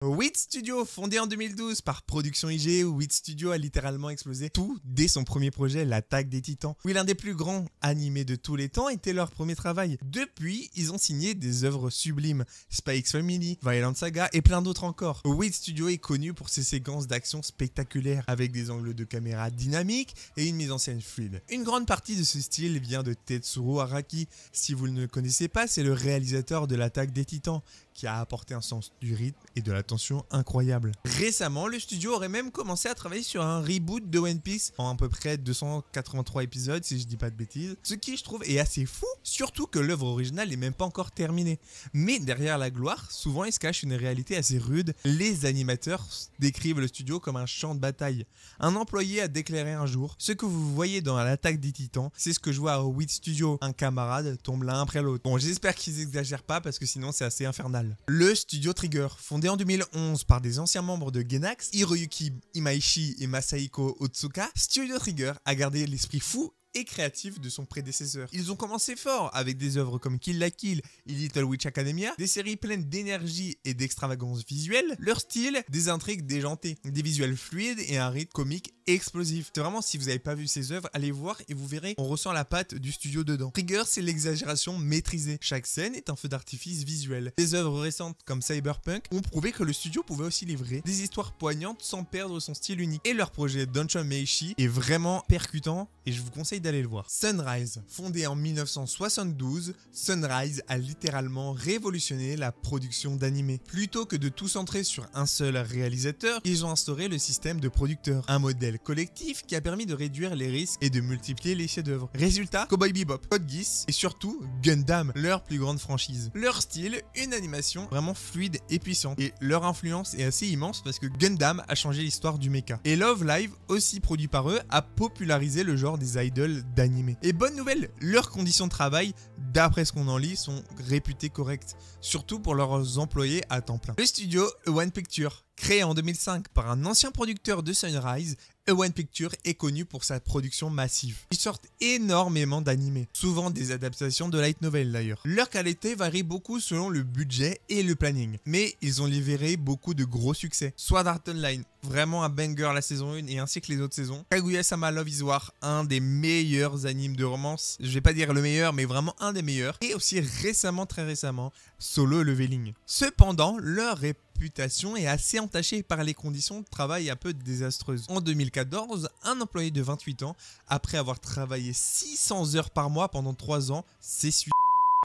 Wit Studio, fondé en 2012 par Production IG, Wit Studio a littéralement explosé tout dès son premier projet, L'Attaque des Titans, où l'un des plus grands animés de tous les temps était leur premier travail. Depuis, ils ont signé des œuvres sublimes, Spy X Family, Violent Saga et plein d'autres encore. Wit Studio est connu pour ses séquences d'action spectaculaires, avec des angles de caméra dynamiques et une mise en scène fluide. Une grande partie de ce style vient de Tetsuro Araki. Si vous ne le connaissez pas, c'est le réalisateur de L'Attaque des Titans, qui a apporté un sens du rythme et de la tension incroyable. Récemment, le studio aurait même commencé à travailler sur un reboot de One Piece en à peu près 283 épisodes, si je dis pas de bêtises. Ce qui, je trouve, est assez fou, surtout que l'œuvre originale n'est même pas encore terminée. Mais derrière la gloire, souvent il se cache une réalité assez rude. Les animateurs décrivent le studio comme un champ de bataille. Un employé a déclaré un jour: ce que vous voyez dans L'Attaque des Titans, c'est ce que je vois à Wit Studio. Un camarade tombe l'un après l'autre. Bon, j'espère qu'ils exagèrent pas parce que sinon c'est assez infernal. Le studio Trigger, fondé en 2011 par des anciens membres de Gainax, Hiroyuki Imaishi et Masahiko Otsuka, Studio Trigger a gardé l'esprit fou et créatif de son prédécesseur. Ils ont commencé fort avec des œuvres comme Kill la Kill et Little Witch Academia, des séries pleines d'énergie et d'extravagance visuelle. Leur style, des intrigues déjantées, des visuels fluides et un rythme comique explosif. C'est vraiment, si vous n'avez pas vu ces œuvres, allez voir et vous verrez, on ressent la patte du studio dedans. Trigger, c'est l'exagération maîtrisée. Chaque scène est un feu d'artifice visuel. Des œuvres récentes comme Cyberpunk ont prouvé que le studio pouvait aussi livrer des histoires poignantes sans perdre son style unique. Et leur projet Donchon Meishi est vraiment percutant et je vous conseille d'aller le voir. Sunrise, fondé en 1972, Sunrise a littéralement révolutionné la production d'animés. Plutôt que de tout centrer sur un seul réalisateur, ils ont instauré le système de producteurs, un modèle collectif qui a permis de réduire les risques et de multiplier les chefs-d'œuvre. Résultat, Cowboy Bebop, Code Geass et surtout Gundam, leur plus grande franchise. Leur style, une animation vraiment fluide et puissante. Et leur influence est assez immense parce que Gundam a changé l'histoire du mecha. Et Love Live, aussi produit par eux, a popularisé le genre des idols d'animé. Et bonne nouvelle, leurs conditions de travail, d'après ce qu'on en lit, sont réputées correctes, surtout pour leurs employés à temps plein. Le studio One Picture, créé en 2005 par un ancien producteur de Sunrise, One Picture est connu pour sa production massive. Ils sortent énormément d'animés, souvent des adaptations de light novel d'ailleurs. Leur qualité varie beaucoup selon le budget et le planning, mais ils ont livré beaucoup de gros succès. Sword Art Online, vraiment un banger la saison 1 et ainsi que les autres saisons. Kaguya-sama Love is War, un des meilleurs animes de romance, je vais pas dire le meilleur, mais vraiment un des meilleurs. Et aussi récemment, très récemment, Solo Leveling. Cependant, leur réputation est assez entachée par les conditions de travail un peu désastreuses. En 2014, un employé de 28 ans, après avoir travaillé 600 heures par mois pendant 3 ans, s'est suicidé.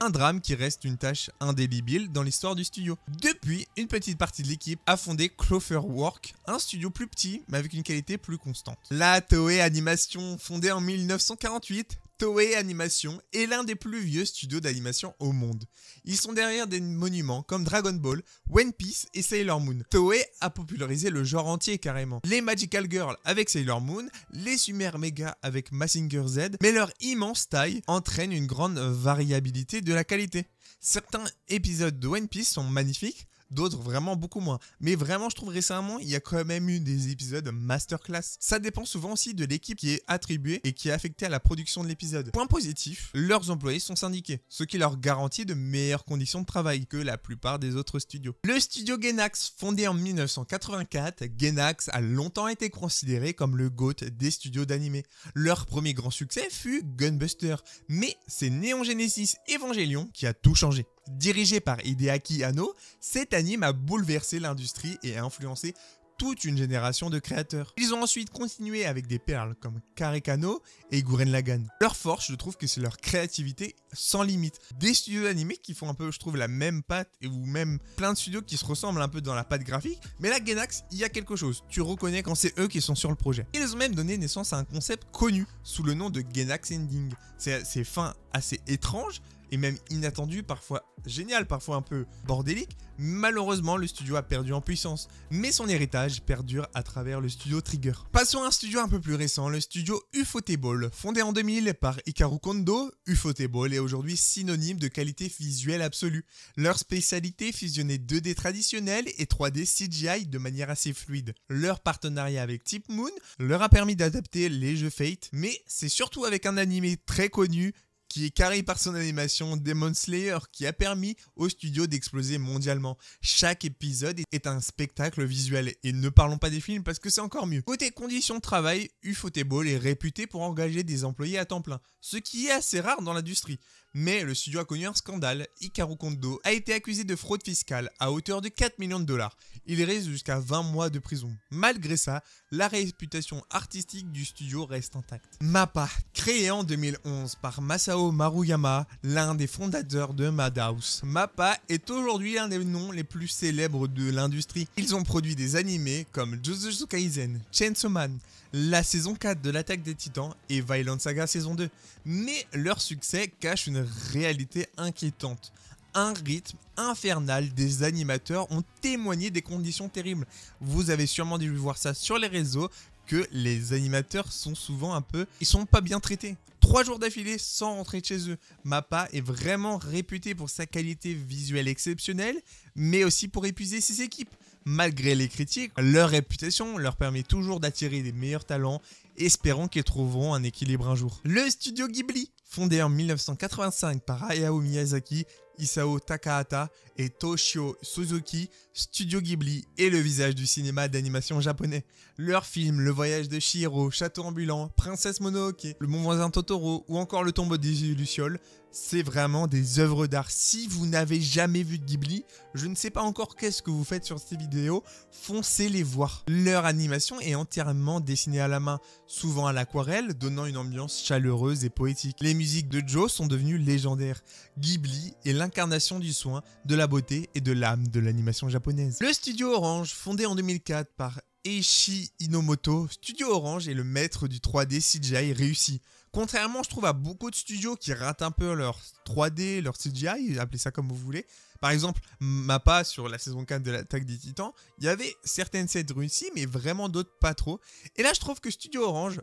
Un drame qui reste une tâche indélébile dans l'histoire du studio. Depuis, une petite partie de l'équipe a fondé Cloverwork, un studio plus petit mais avec une qualité plus constante. La Toei Animation, fondée en 1948, Toei Animation est l'un des plus vieux studios d'animation au monde. Ils sont derrière des monuments comme Dragon Ball, One Piece et Sailor Moon. Toei a popularisé le genre entier carrément. Les Magical Girls avec Sailor Moon, les Super Mega avec Mazinger Z, mais leur immense taille entraîne une grande variabilité de la qualité. Certains épisodes de One Piece sont magnifiques, d'autres vraiment beaucoup moins. Mais vraiment, je trouve récemment, il y a quand même eu des épisodes masterclass. Ça dépend souvent aussi de l'équipe qui est attribuée et qui est affectée à la production de l'épisode. Point positif, leurs employés sont syndiqués, ce qui leur garantit de meilleures conditions de travail que la plupart des autres studios. Le studio Gainax, fondé en 1984, Gainax a longtemps été considéré comme le GOAT des studios d'animé. Leur premier grand succès fut Gunbuster, mais c'est Neon Genesis Evangelion qui a tout changé. Dirigé par Hideaki Anno, cet anime a bouleversé l'industrie et a influencé toute une génération de créateurs. Ils ont ensuite continué avec des perles comme Karekano et Gurren Lagann. Leur force, je trouve que c'est leur créativité sans limite. Des studios d'animé qui font un peu, je trouve, la même patte, ou même plein de studios qui se ressemblent un peu dans la patte graphique, mais là, Gainax, il y a quelque chose. Tu reconnais quand c'est eux qui sont sur le projet. Ils ont même donné naissance à un concept connu sous le nom de Gainax Ending. C'est fin assez étrange, et même inattendu, parfois génial, parfois un peu bordélique. Malheureusement, le studio a perdu en puissance, mais son héritage perdure à travers le studio Trigger. Passons à un studio un peu plus récent, le studio Ufotable. Fondé en 2000 par Hikaru Kondo, Ufotable est aujourd'hui synonyme de qualité visuelle absolue. Leur spécialité, fusionner 2D traditionnel et 3D CGI de manière assez fluide. Leur partenariat avec Tip Moon leur a permis d'adapter les jeux Fate, mais c'est surtout avec un animé très connu qui est carré par son animation Demon Slayer, qui a permis au studio d'exploser mondialement. Chaque épisode est un spectacle visuel, et ne parlons pas des films parce que c'est encore mieux. Côté conditions de travail, Ufotable est réputé pour engager des employés à temps plein, ce qui est assez rare dans l'industrie. Mais le studio a connu un scandale. Hikaru Kondo a été accusé de fraude fiscale à hauteur de 4 millions de dollars. Il risque jusqu'à 20 mois de prison. Malgré ça, la réputation artistique du studio reste intacte. MAPPA, créé en 2011 par Masao Maruyama, l'un des fondateurs de Madhouse. MAPPA est aujourd'hui l'un des noms les plus célèbres de l'industrie. Ils ont produit des animés comme Jujutsu Kaisen, Chainsaw Man, la saison 4 de l'Attaque des Titans et Vinland Saga saison 2. Mais leur succès cache une réalité inquiétante. Un rythme infernal, des animateurs ont témoigné des conditions terribles. Vous avez sûrement dû voir ça sur les réseaux, que les animateurs sont souvent ils sont pas bien traités. 3 jours d'affilée sans rentrer de chez eux. MAPPA est vraiment réputé pour sa qualité visuelle exceptionnelle, mais aussi pour épuiser ses équipes. Malgré les critiques, leur réputation leur permet toujours d'attirer des meilleurs talents, espérons qu'ils trouveront un équilibre un jour. Le studio Ghibli, fondé en 1985 par Hayao Miyazaki, Isao Takahata et Toshio Suzuki, Studio Ghibli est le visage du cinéma d'animation japonais. Leurs films Le Voyage de Chihiro, Château ambulant, Princesse Mononoke, Le Bon voisin Totoro ou encore Le Tombeau des Lucioles, c'est vraiment des œuvres d'art. Si vous n'avez jamais vu de Ghibli, je ne sais pas encore qu'est-ce que vous faites sur ces vidéos, foncez les voir. Leur animation est entièrement dessinée à la main, souvent à l'aquarelle, donnant une ambiance chaleureuse et poétique. Les musiques de Joe sont devenues légendaires. Ghibli est l'incarnation du soin, de la beauté et de l'âme de l'animation japonaise. Le studio Orange, fondé en 2004 par Eiichi Inomoto, Studio Orange est le maître du 3D CGI réussi. Contrairement, je trouve, à beaucoup de studios qui ratent un peu leur 3D, leur CGI, appelez ça comme vous voulez. Par exemple, MAPPA sur la saison 4 de l'Attaque des Titans, il y avait certaines scènes réussies, mais vraiment d'autres pas trop. Et là, je trouve que Studio Orange,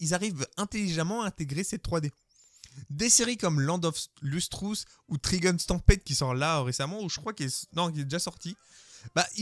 ils arrivent intelligemment à intégrer cette 3D. Des séries comme Land of Lustrous ou Trigun Stampede qui sort là récemment, ou je crois qu'il est déjà sorti,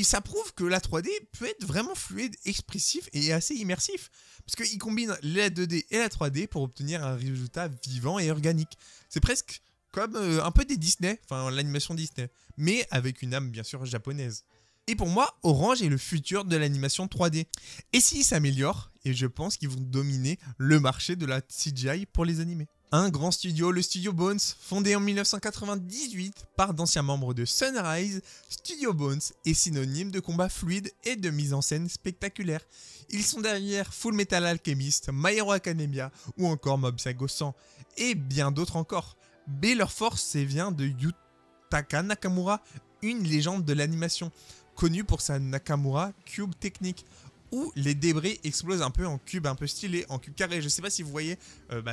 ça prouve que la 3D peut être vraiment fluide, expressif et assez immersif. Parce qu'il combine la 2D et la 3D pour obtenir un résultat vivant et organique. C'est presque comme un peu des Disney, enfin l'animation Disney, mais avec une âme bien sûr japonaise. Et pour moi, Orange est le futur de l'animation 3D. Et s'ils s'améliorent, et je pense qu'ils vont dominer le marché de la CGI pour les animés. Un grand studio, le studio Bones, fondé en 1998 par d'anciens membres de Sunrise, Studio Bones est synonyme de combat fluide et de mise en scène spectaculaire. Ils sont derrière Full Metal Alchemist, My Hero Academia ou encore Mob Psycho 100 et bien d'autres encore. Mais leur force vient de Yutaka Nakamura, une légende de l'animation, connue pour sa Nakamura Cube technique, où les débris explosent un peu en cube un peu stylé, en cube carré. Je sais pas si vous voyez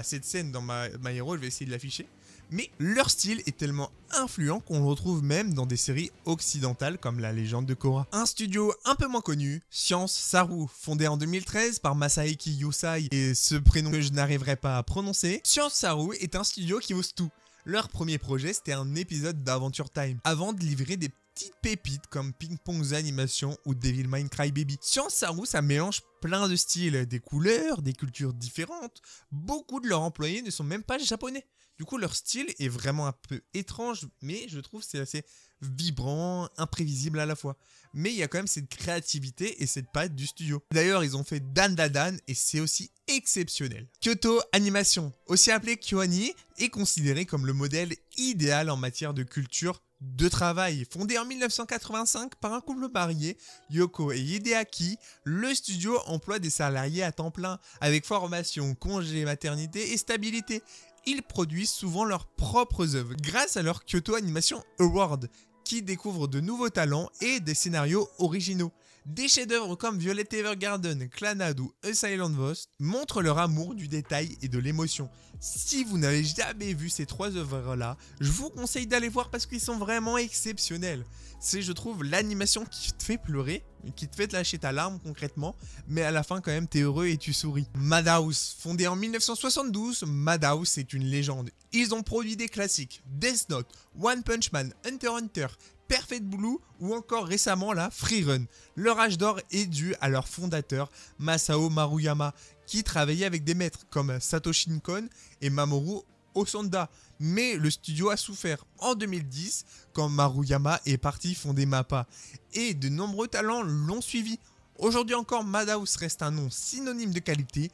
cette scène dans My Hero, je vais essayer de l'afficher. Mais leur style est tellement influent qu'on le retrouve même dans des séries occidentales comme La Légende de Korra. Un studio un peu moins connu, Science Saru, fondé en 2013 par Masaaki Yusai et ce prénom que je n'arriverai pas à prononcer. Science Saru est un studio qui ose tout. Leur premier projet, c'était un épisode d'Adventure Time, avant de livrer des petites pépites comme Ping Pong Animation ou Devilman Crybaby. Science Saru, ça mélange plein de styles, des couleurs, des cultures différentes. Beaucoup de leurs employés ne sont même pas japonais. Du coup, leur style est vraiment un peu étrange, mais je trouve que c'est assez vibrant, imprévisible à la fois. Mais il y a quand même cette créativité et cette patte du studio. D'ailleurs, ils ont fait Dan Da Dan et c'est aussi exceptionnel. Kyoto Animation, aussi appelé KyoAni, est considéré comme le modèle idéal en matière de culture de travail. Fondé en 1985 par un couple marié, Yoko et Hideaki, le studio emploie des salariés à temps plein, avec formation, congé, maternité et stabilité. Ils produisent souvent leurs propres œuvres grâce à leur Kyoto Animation Award, qui découvre de nouveaux talents et des scénarios originaux. Des chefs-d'œuvre comme Violet Evergarden, Clannad ou A Silent Voice montrent leur amour du détail et de l'émotion. Si vous n'avez jamais vu ces 3 œuvres-là, je vous conseille d'aller voir parce qu'ils sont vraiment exceptionnels. C'est, je trouve, l'animation qui te fait pleurer, qui te fait te lâcher ta larme concrètement, mais à la fin quand même t'es heureux et tu souris. Madhouse, fondé en 1972, Madhouse est une légende. Ils ont produit des classiques, Death Note, One Punch Man, Hunter x Hunter, Perfect Blue ou encore récemment la Free Run. Leur âge d'or est dû à leur fondateur Masao Maruyama, qui travaillait avec des maîtres comme Satoshi Kon et Mamoru Osanda, mais le studio a souffert en 2010 quand Maruyama est parti fonder MAPPA, et de nombreux talents l'ont suivi. Aujourd'hui encore, Madhouse reste un nom synonyme de qualité,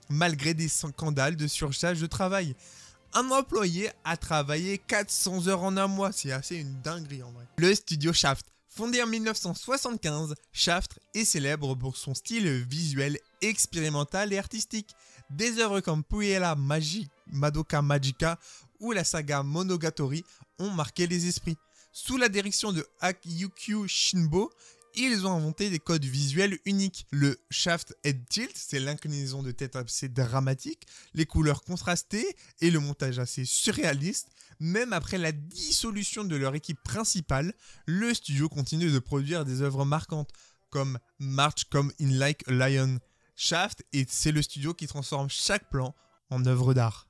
malgré des scandales de surcharge de travail. Un employé a travaillé 400 heures en un mois, c'est assez une dinguerie en vrai. Le studio Shaft. Fondé en 1975, Shaft est célèbre pour son style visuel expérimental et artistique. Des œuvres comme Puella Madoka Magica ou la saga Monogatari ont marqué les esprits. Sous la direction de Akiyuki Shinbo, ils ont inventé des codes visuels uniques. Le Shaft Head Tilt, c'est l'inclinaison de tête assez dramatique, les couleurs contrastées et le montage assez surréaliste. Même après la dissolution de leur équipe principale, le studio continue de produire des œuvres marquantes, comme March Come In Like a Lion. Shaft, c'est le studio qui transforme chaque plan en œuvre d'art.